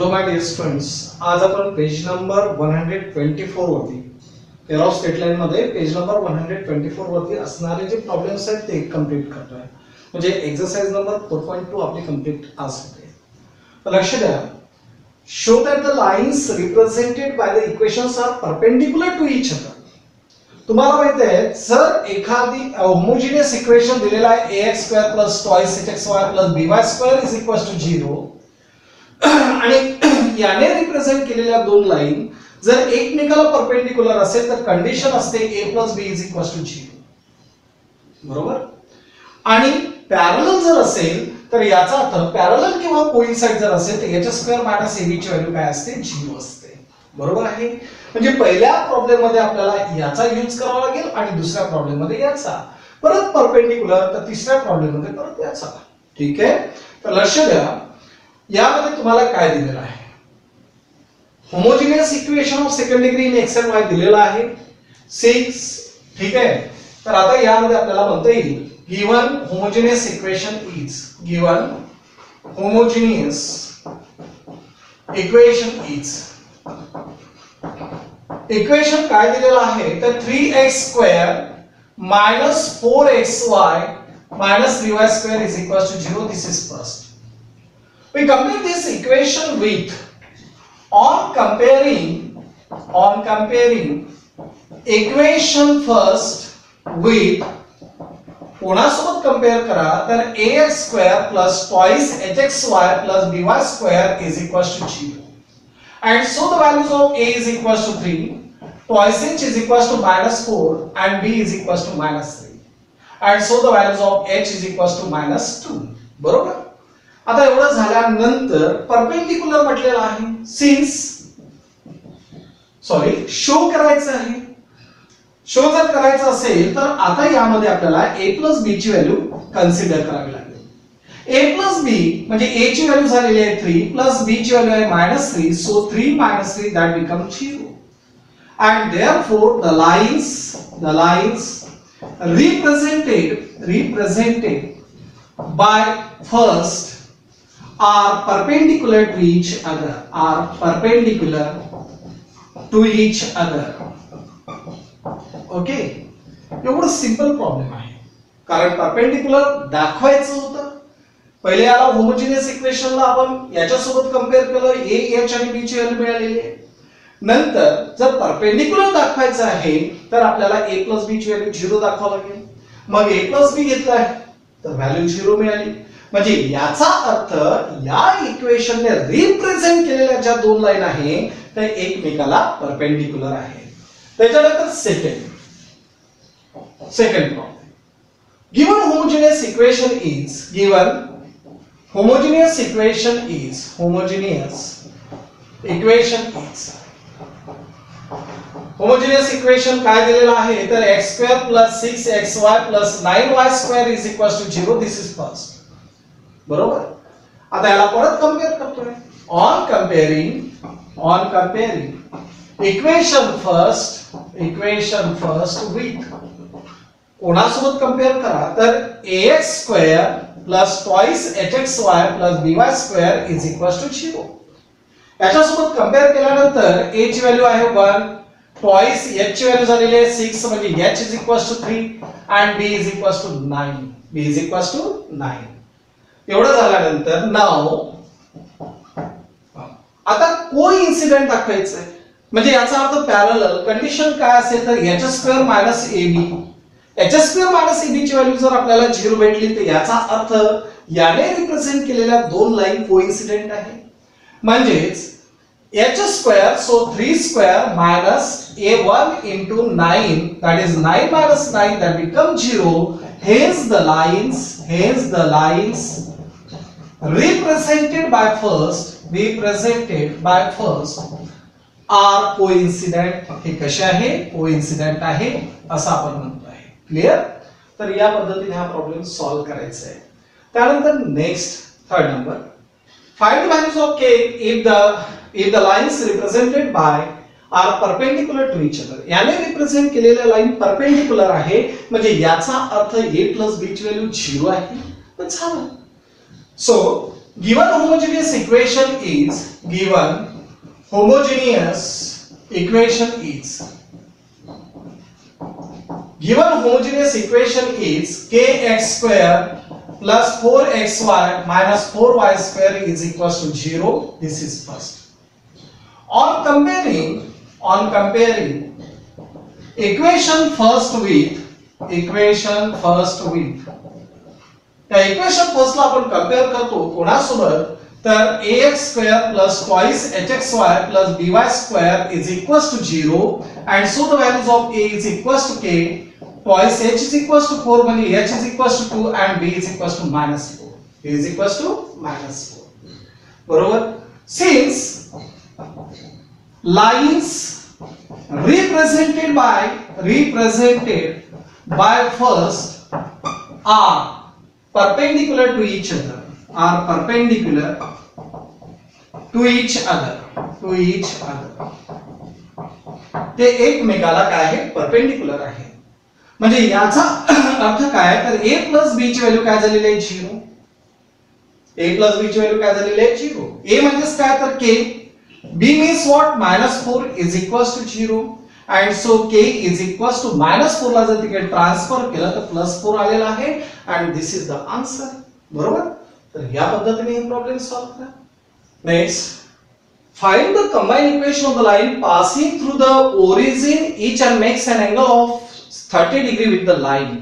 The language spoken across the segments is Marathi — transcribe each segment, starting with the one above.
हेलो माय डियर स्टुडंट्स, आज आपण पेज नंबर 124 वरती पेअर ऑफ स्ट्रेट लाईन मध्ये पेज नंबर 124 वरती असणारे जे प्रॉब्लेम्स आहेत ते कंप्लीट करतोय. म्हणजे एक्सरसाइज नंबर 4.2 आपली कंप्लीट आज होते. तर लक्ष द्या. Show that the lines represented by the equations are perpendicular to each other. तुम्हाला माहिती आहे जर एखादी होमोजिनियस इक्वेशन दिलेला आहे ax² + twice hxy + by² 0 आणि याने रिप्रेझेंट केलेल्या दोन लाईन जर एकमेकाला परपेंडिक्युलर असेल तर कंडिशन असते a + b = 0. बरोबर. आणि पॅरलल जर असेल तर याचा अर्थ पॅरलल किंवा कोइन्साइड जर असेल तर h² - ab ची व्हॅल्यू काय असते? 0 असते. बरोबर आहे. म्हणजे पहिल्या प्रॉब्लेम मध्ये आपल्याला याचा यूज करावा लागेल आणि दुसऱ्या प्रॉब्लेम मध्ये याचा, परत परपेंडिक्युलर तर तिसऱ्या प्रॉब्लेम मध्ये परत याचा. ठीक आहे. तर लक्ष द्या. यामध्ये तुम्हाला काय दिलेलं आहे? Homogeneous equation of second degree in x and y दिलेला आहे 6. ठीक आहे. तर आता यामध्ये आपल्याला म्हणता येईल given homogeneous equation is equation काय दिलेलं आहे तर 3x² - 4xy - 3y² 0. This is first. We complete this equation with on comparing equation first with कोणासोबत कंपेयर करा तर ax² + twice hxy + by² 0. And so the values of a is equals to 3, twice h is equals to -4 and b is equals to -3. And so the values of h is equals to -2. बरोबर. आता एवढं झाल्यानंतर परपेंडिक्युलर म्हटलेलं आहे शो करायचं आहे. शो जर करायचं असेल तर आता यामध्ये आपल्याला a + b ची व्हॅल्यू कन्सिडर करावी लागेल. a + b म्हणजे a ची व्हॅल्यू झालेली आहे 3 + b ची व्हॅल्यू आहे -3. So 3 - 3 that becomes 0. And therefore the lines represented by first are perpendicular to each other. Okay. एवढं सिंपल प्रॉब्लेम आहे. कारण परपेंडिक्युलर दाखवायचं होतं. पहिले याला होमोजिनियस इक्वेशनला आपण याच्यासोबत कंपेअर केलं, a h आणि b ची व्हॅल्यू मिळालेली आहे. नंतर जर परपेंडिक्युलर दाखवायचं आहे तर आपल्याला a + b ची व्हॅल्यू 0 दाखवावं लागेल. मग a + b घेतला तर व्हॅल्यू 0 मिळाली. म्हणजे याचा अर्थ या इक्वेशनने रिप्रेझेंट केलेल्या ज्या दोन लाईन आहे त्या एकमेकाला परपेंडिक्युलर आहे. त्याच्यानंतर second problem. Given homogeneous equation काय दिलेला आहे तर x² + 6xy + 9y² 0. This is first. बरोबर. आता याला परत कंपेअर करतोय. ऑन कंपेअरिंग इक्वेशन फर्स्ट विथ कोणासोबत कंपेअर करा तर ax² + twice hxy + by² 0. याच्यासोबत कंपेअर केल्यानंतर a ची व्हॅल्यू आहे 1, twice h ची व्हॅल्यू झालेली आहे 6 म्हणजे h 3 and b 9. एवढं झाल्यानंतर नाव आता कोइन्सिडेंट दाखवायचं आहे. म्हणजे याचा अर्थ पॅरलल कंडिशन काय असेल तर h² - ab ची व्हॅल्यू जर आपल्याला 0 भेटली तर याचा अर्थ याने रिप्रेझेंट केलेल्या दोन लाईन कोइन्सिडेंट आहे. म्हणजेच h² so 3² - a1 * 9 that is 9 - 9 that becomes 0. Hence the lines represented by first are coincident. हे कसे आहे? कोइन्सिडेंट आहे असं आपण म्हणतो आहे. क्लियर. तर या पद्धतीने हा प्रॉब्लेम सॉल्व्ह करायचा आहे. त्यानंतर next third number. Find the values of k if the lines represented by are perpendicular to each other. याने रिप्रेझेंट केलेल्या लाईन परपेंडिक्युलर आहे म्हणजे याचा अर्थ a + b ची व्हॅल्यू 0 आहे. पण झालं. So given homogeneous equation is kx square plus 4xy minus 4y square is equals to 0. This is first. On comparing equation first with त्या इक्वेशन फर्स्टला आपण कंपेअर करतो कोणासोबत तर ax square plus twice hxy plus by square is equals to 0 and so the values of a is equals to k, twice h is equals to 4 म्हणजे h is equals to 2 and b is equals to minus 4. b is equals to minus 4. बरोबर. Since lines represented by first are perpendicular to each other, ते एकमेकाला काय आहे परपेंडिक्युलर आहे. म्हणजे याचा अर्थ काय तर a प्लस b ची व्हॅल्यू काय झालेली आहे 0. a प्लस b ची व्हॅल्यू काय झालेली आहे 0. a म्हणजेच काय तर k, b means what -4 is equals to 0 and so k is equals to -4 ला जर तिकडे ट्रान्सफर केलं तर +4 आलेला आहे and this is the answer. बरोबर. तर या पद्धतीने हे प्रॉब्लेम सॉल्व करा. Next, find the combined equation of the line passing through the origin each and makes an angle of 30 degree with the line.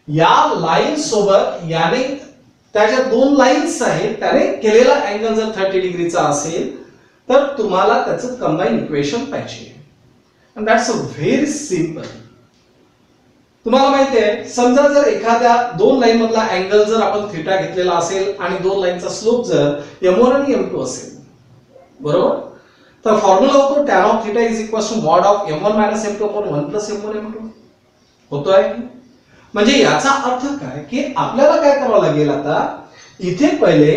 या लाइन सोबत याने त्याच्या दोन लाइन्स आहेत त्याने केलेला अँगल जर 30 डिग्रीचा असेल तर तुम्हाला त्याचं कंबाईन इक्वेशन पाहिजे. And that's a very simple. तुम्हाला माहिती आहे समजा जर एखाद्या दोन लाईन मधला अँगल जर आपण थीटा घेतलेला असेल आणि दोन लाईनचा स्लोप जर m1 आणि m2 असेल बरोबर तर फॉर्म्युला होतो tan of theta is equals to mod of m1 minus m2 upon 1 plus m1 m2 होतोय. म्हणजे याचा अर्थ काय की आपल्याला काय करावं लागेल आता इथे पहिले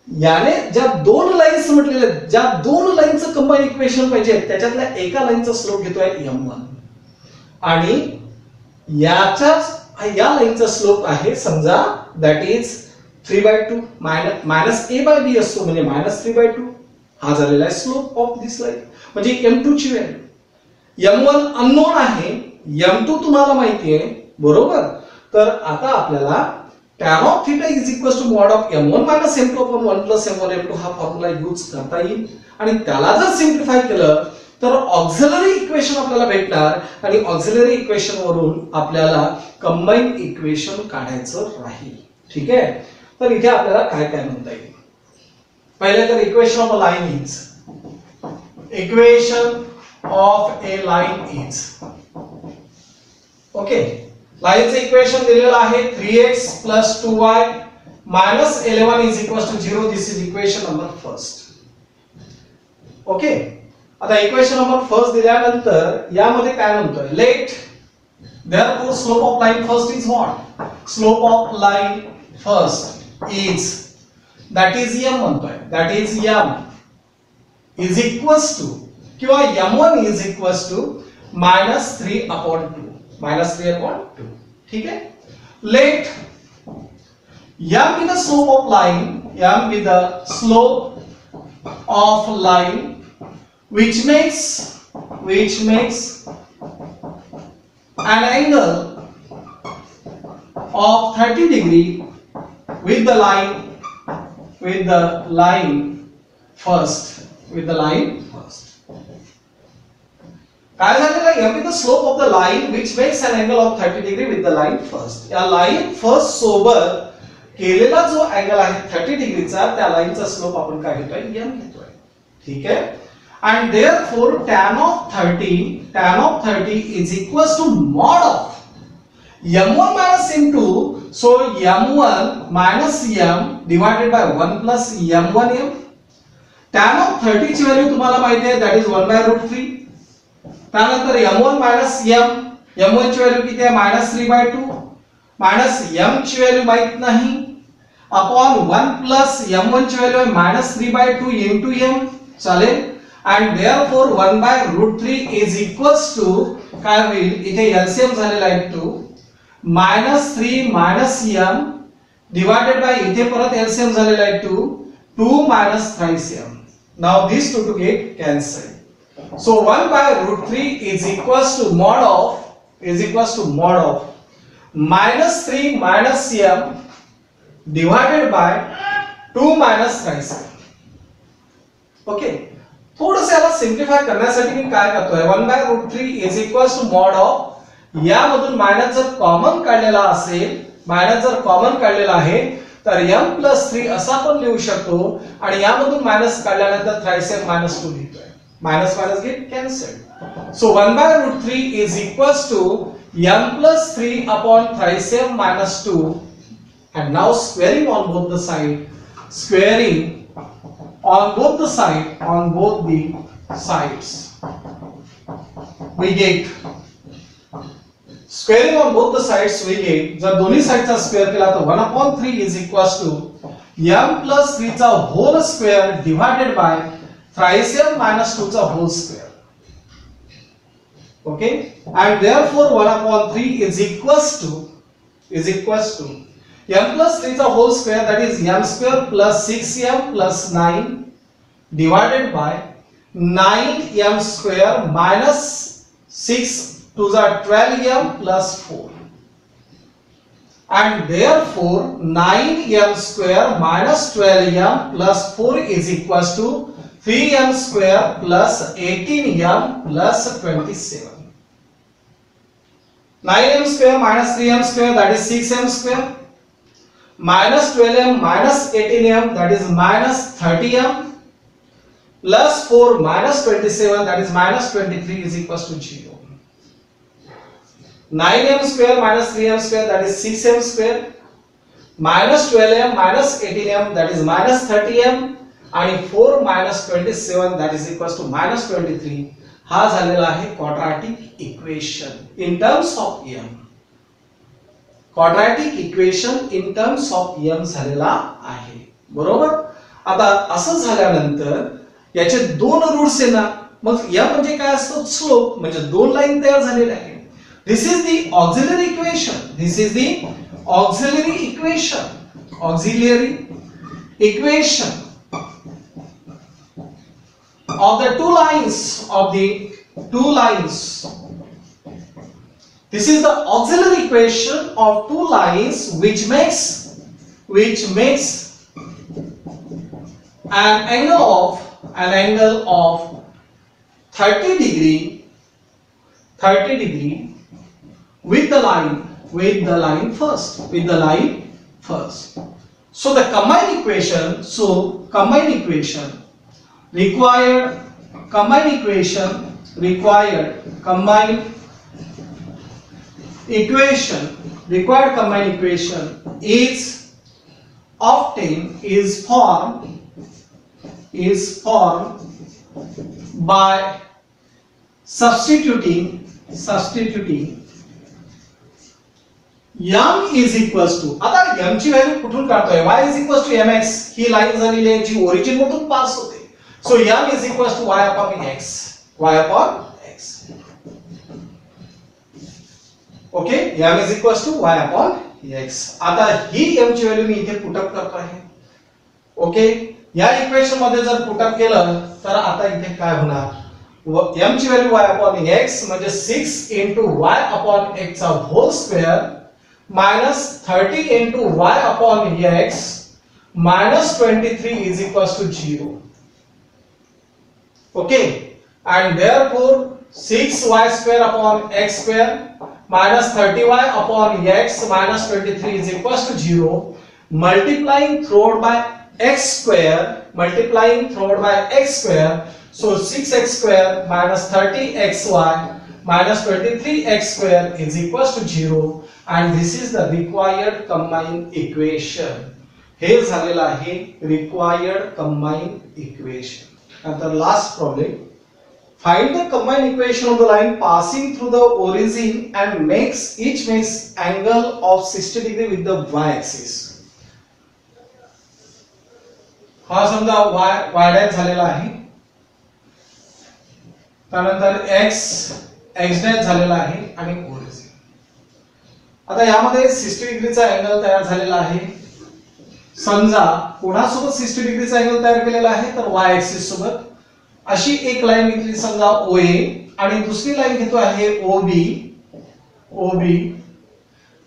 याने ज्या दोन लाईन्स म्हटलेले ज्या दोन लाईनचं कंबाईन इक्वेशन पाहिजे त्याच्यातल्या एका लाईनचा स्लोप घेतोय m1 आणि याच्या या लाईनचा स्लोप आहे समजा that is 3/2 minus a by b असतो म्हणजे -3/2 हा झालेला आहे स्लोप ऑफ दिस लाईन. म्हणजे m2 ची व्हॅल्यू m1 अननोन आहे m2 तुम्हाला माहिती आहे बरोबर. तर आता आपल्याला tan of theta is equals to mod of m1 minus m2 upon 1 plus m1 m2 हा फॉर्म्युला यूज करता येईल आणि त्याला जर सिम्प्लिफाय केलं तर ऑक्झिलरी इक्वेशन आपल्याला भेटणार आणि ऑक्झिलरी इक्वेशन वरून आपल्याला कंबाईन इक्वेशन काढायचं राहील. ठीक आहे. तर इथे आपल्याला काय काय म्हणता येईल पहिले तर equation of a line is okay. लाइनचं इक्वेशन दिलेलं आहे 3x plus 2y minus 11 is equals to 0. This is equation number first. Okay. आता इक्वेशन नंबर फर्स्ट दिल्यानंतर यामध्ये काय म्हणतोय late therefore slope of line first is what slope of line first is that is m म्हणतोय that is m is equals to किंवा m1 is equals to -3/2 -3/2. ठीक है. Let m be the slope of line, m be the slope of line which makes an angle of 30 degree with the line first. काय झालेलं m is the slope of the line which makes an angle of 30 degree with the line first. या लाइन फर्स्ट सोबत केलेला जो अँगल आहे 30 डिग्रीचा त्या लाइनचा स्लोप आपण काय घेतोय m घेतोय. ठीक आहे. and therefore tan of 30 is equals to mod of m1 minus m2. so m1 minus m divided by 1 plus m1m. tan of 30 ची व्हॅल्यू तुम्हाला माहिती आहे that is 1/√3. त्यानंतर m1 minus m1 ची व्हॅल्यू किती आहे -3/2 मायनस m ची व्हॅल्यू माहित नाही अपॉन 1 plus m1 ची व्हॅल्यू आहे -3/2 into m चालेल. and therefore 1/√3 is equals to काय होईल इथे LCM झालेला आहे 2 -3 - m डिवायडेड बाय इथे परत एलसीएम झालेला आहे 2 2 minus thrice m. Now this to get cancel. So 1 by root 3 is equals to mod of minus 3 minus m divided by 2 minus thrice m. Okay, थोडंसं याला सिम्प्लिफाय करण्यासाठी मी काय करतोय 1 by root 3 is equals to mod of यामधून मायनस जर कॉमन काढलेला असेल, मायनस जर कॉमन काढलेला आहे तर m plus 3 असा पण लिहू शकतो आणि यामधून मायनस काढल्यानंतर थ्राइस m minus 2 लिहितोय. Minus minus get cancelled. So 1 by root 3 is equals to m plus 3 upon thrice m minus 2. And now squaring on both the side. Squaring on both the sides. We get. Squaring on both the sides we get. जर दोन्ही साइडचा स्क्वेअर केला तर 1 upon 3 is equals to m plus 3 चा whole square divided by thrice m minus 2 चा whole square. Okay, and therefore 1 upon 3 is equals to m plus 3 चा whole square, that is m square plus 6m plus 9 divided by 9m square minus 6 to the 12m plus 4. And therefore 9m square minus 12m plus 4 is equals to 3m square plus 18m plus 27. 9m square minus 3m square, that is 6m square, minus 12m minus 18m, that is minus 30m, plus 4 minus 27, that is minus 23 is equals to 0. 9m square minus 3m square, that is 6m square, minus 12m minus 18m, that is minus 30m, आणि 4 minus 27 that is equals to minus 23. हा झालेला आहे quadratic equation in terms of m. Quadratic equation in terms of m झालेला आहे, बरोबर. आता असं झाल्यानंतर याचे दोन रूट्स आहे ना, मग m म्हणजे काय असतो, स्लोप, म्हणजे दोन लाईन तयार झालेल्या आहेत. This is the auxiliary equation of the two lines. This is the auxiliary equation of two lines which makes an angle of 30 degree with the line first. So the combined equation required combined equation is formed by substituting m is equals to, आता m ची व्हॅल्यू कुठून काढतोय, y is equals to mx he line झालेली आहे जी ओरिजिन मधून पास होते. So m is equals to y upon x. Okay, m is equals to y upon x. आता ही m ची व्हॅल्यू मी इथे पुट अप करतो आहे. ओके, या इक्वेशन मध्ये जर पुट अप केलं तर आता इथे काय होणार, m ची व्हॅल्यू y upon x म्हणजे 6 into y upon x चा hole square minus 30 into y upon x minus 23 is equals to 0. Okay, and therefore 6y square upon x square minus 30y upon x minus 23 is equals to 0. Multiplying throughout by x square, so 6x square minus 30xy minus 23x square is equals to 0, and this is the required combined equation. हे झालेला आहे required combined equation. And the last problem, find the combined equation of the line passing through the origin and each makes angle of 60 degree with the y-axis. हा समजा y dash झालेला आहे, त्यानंतर x dash झालेला आहे आणि origin. आता यामध्ये 60 डिग्रीचा अँगल तयार झालेला आहे समजा कोणासोबत 60 डिग्रीचा अँगल तयार केलेला आहे तर y ऍक्सिस सोबत अशी एक लाईन घेतली समजा OA आणि दुसरी लाईन घेतो आहे OB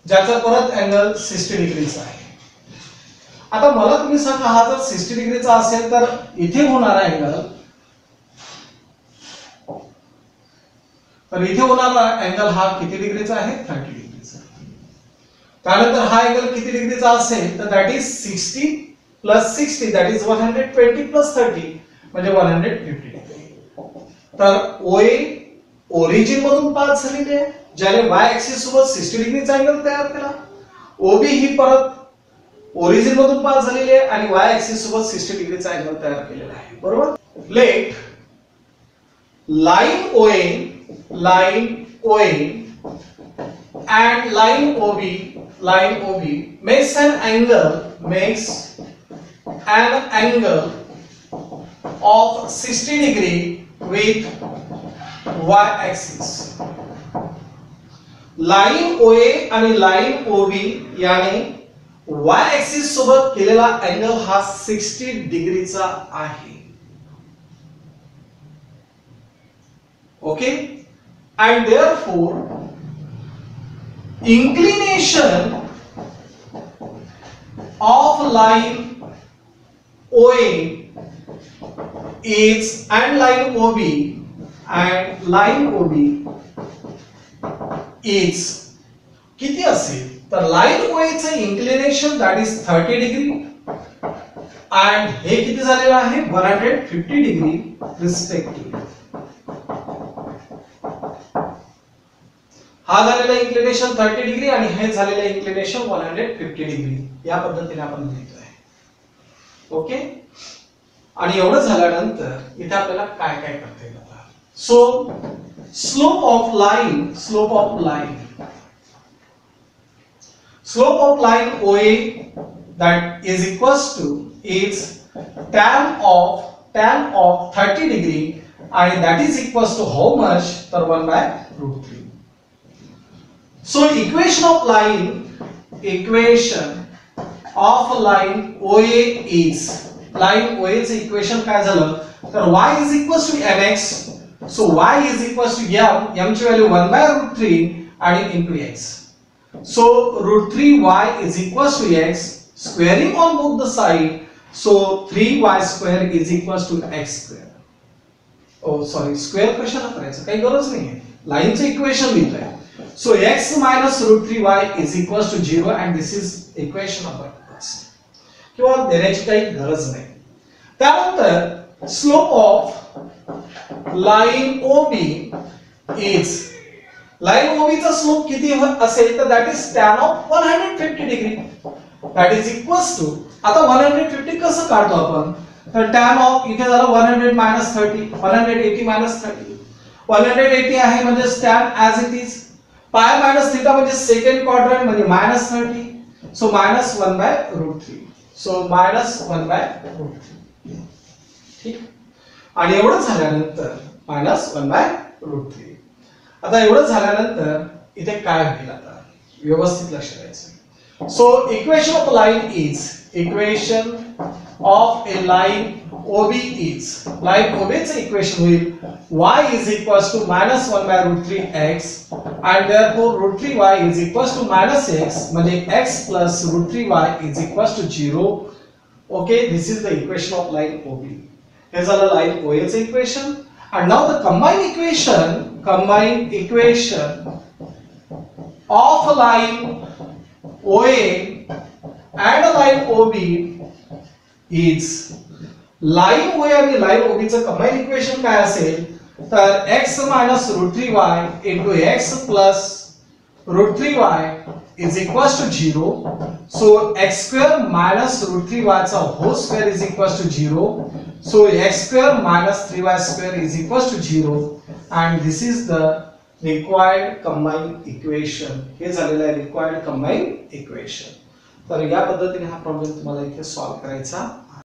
ज्याचा परत अँगल 60 डिग्रीचा आहे. आता मला तुम्ही सांगा हा जर 60 डिग्रीचा असेल तर इथे होणारा अँगल हा किती डिग्रीचा आहे 30 डिग्रीचा. त्यानंतर हा अँगल किती डिग्रीचा असेल तर that is 60 plus 60 that is 120 plus 30 म्हणजे 150 डिग्री. तर OA ओरिजिन मधून पास झालेली आहे ज्याने y ऍक्सिस सोबत 60 डिग्रीचा अँगल तयार केला. OB ही परत ओरिजिन मधून पास झालेली आहे आणि y ऍक्सिस सोबत 60 डिग्रीचा अँगल तयार केलेला आहे. बरोबर. Let line OA and line OB makes an angle of 60 degree with y axis. Line OA आणि लाइन OB याने y axis सोबत केलेला अँगल हा 60 डिग्रीचा आहे. Okay, and therefore inclination of line OA is and line OB is किती असेल तर लाइन OA चे inclination that is 30 degree and हे किती झालेला आहे 150 degree respectively. हा झालेला इंक्लिनेशन 30 डिग्री आणि हे झालेला इंक्लिनेशन 150 डिग्री या पद्धतीने आपण लिहितोय. ओके. आणि एवढं झाल्यानंतर इथे आपल्याला काय काय करता येईल आता. So slope of line OA that is equals to is tan of 30 degree and that is equals to how much तर 1/√3. So equation of line OA is line OA चे इक्वेशन काय झालं तर y is equals to mx. So y is equals to m ची व्हॅल्यू 1/√3 आणि into x. So √3y is equals to x squaring on both the side. So 3y square is equals to x square. Oh sorry, square कशाला करायचं काही गरज नाहीये. लाईनचं इक्वेशन लिहितोय. So x minus √3y is equals to 0 and this is equation number 1. किंवा देण्याची काही गरज नाही. त्यानंतर slope of line OB is line OB चा स्लोप किती असेल तर that is tan of 150 degree that is equals to आता 150 कसं काढतो आपण तर tan of इथे झालं 100 minus 30 180 minus 30 180 आहे म्हणजे tan as it is pi minus theta म्हणजे सेकंड क्वाड्रंट म्हणजे -30 सो -1/√3 सो -1/√3 ठीक. आणि एवढं झाल्यानंतर -1/√3. आता एवढं झाल्यानंतर इथे काय होईल आता व्यवस्थित लक्ष द्यायचं. So equation of line OB is line OB चे इक्वेशन होईल y is equals to -1/√3x and therefore √3y is equals to -x म्हणजे x plus √3y is equals to 0. Okay, this is the equation of line OB. हे झालं लाइन OA चे equation. And now the combined equation of line OA and line OB is line OA आणि लाइन OB चं कंबाईन इक्वेशन काय असेल तर x minus √3y into x plus √3y is equals to 0. So x square minus √3y चा whole square is equals to 0. So x square minus 3y square is equals to 0 and this is the required combined equation. हे झालेलं आहे required combined equation. तर या पद्धतीने हा प्रॉब्लेम तुम्हाला इथे सॉल्व्ह करायचा